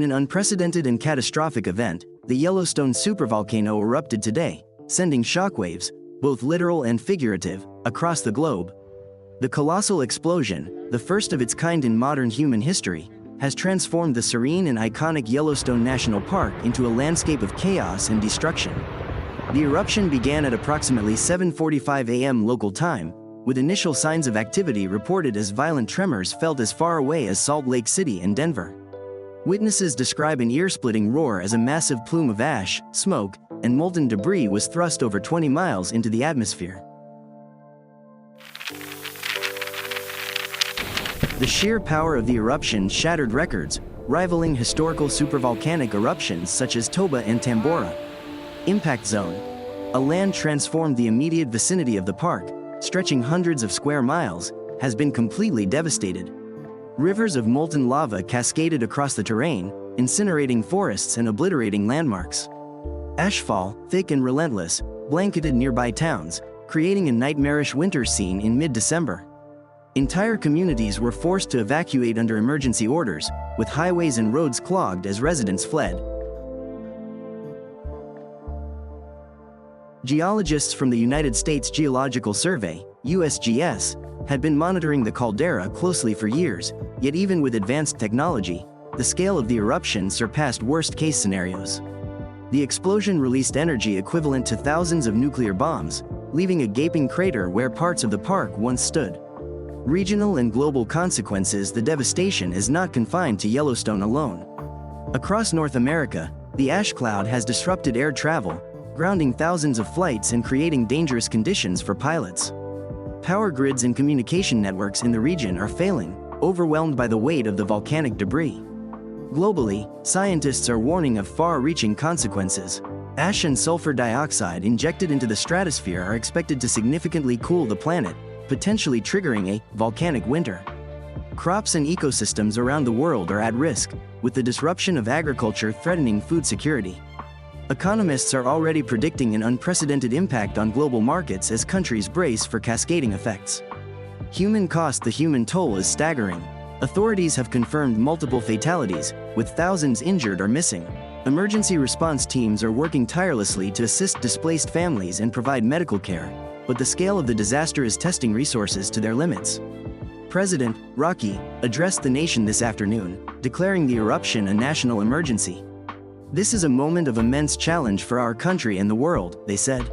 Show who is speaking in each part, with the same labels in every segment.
Speaker 1: an unprecedented and catastrophic event, the Yellowstone supervolcano erupted today, sending shockwaves, both literal and figurative, across the globe. The colossal explosion, the first of its kind in modern human history, has transformed the serene and iconic Yellowstone National Park into a landscape of chaos and destruction. The eruption began at approximately 7:45 a.m. local time, with initial signs of activity reported as violent tremors felt as far away as Salt Lake City and Denver. Witnesses describe an ear-splitting roar as a massive plume of ash, smoke, and molten debris was thrust over 20 miles into the atmosphere. The sheer power of the eruption shattered records, rivaling historical supervolcanic eruptions such as Toba and Tambora. Impact zone. A land transformed the immediate vicinity of the park, stretching hundreds of square miles, has been completely devastated. Rivers of molten lava cascaded across the terrain, incinerating forests and obliterating landmarks. Ashfall, thick and relentless, blanketed nearby towns, creating a nightmarish winter scene in mid-December. Entire communities were forced to evacuate under emergency orders, with highways and roads clogged as residents fled. Geologists from the United States Geological Survey, USGS, had been monitoring the caldera closely for years, yet even with advanced technology, the scale of the eruption surpassed worst-case scenarios. The explosion released energy equivalent to thousands of nuclear bombs, leaving a gaping crater where parts of the park once stood. Regional and global consequences. The devastation is not confined to Yellowstone alone. Across North America, the ash cloud has disrupted air travel, grounding thousands of flights and creating dangerous conditions for pilots. Power grids and communication networks in the region are failing, overwhelmed by the weight of the volcanic debris. Globally, scientists are warning of far-reaching consequences. Ash and sulfur dioxide injected into the stratosphere are expected to significantly cool the planet, potentially triggering a volcanic winter. Crops and ecosystems around the world are at risk, with the disruption of agriculture threatening food security. Economists are already predicting an unprecedented impact on global markets as countries brace for cascading effects. Human cost. The human toll is staggering. Authorities have confirmed multiple fatalities, with thousands injured or missing. Emergency response teams are working tirelessly to assist displaced families and provide medical care, but the scale of the disaster is testing resources to their limits. President Rocky addressed the nation this afternoon, declaring the eruption a national emergency. "This is a moment of immense challenge for our country and the world," they said.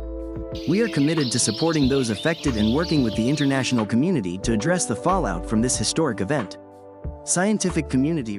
Speaker 1: "We are committed to supporting those affected and working with the international community to address the fallout from this historic event." Scientific community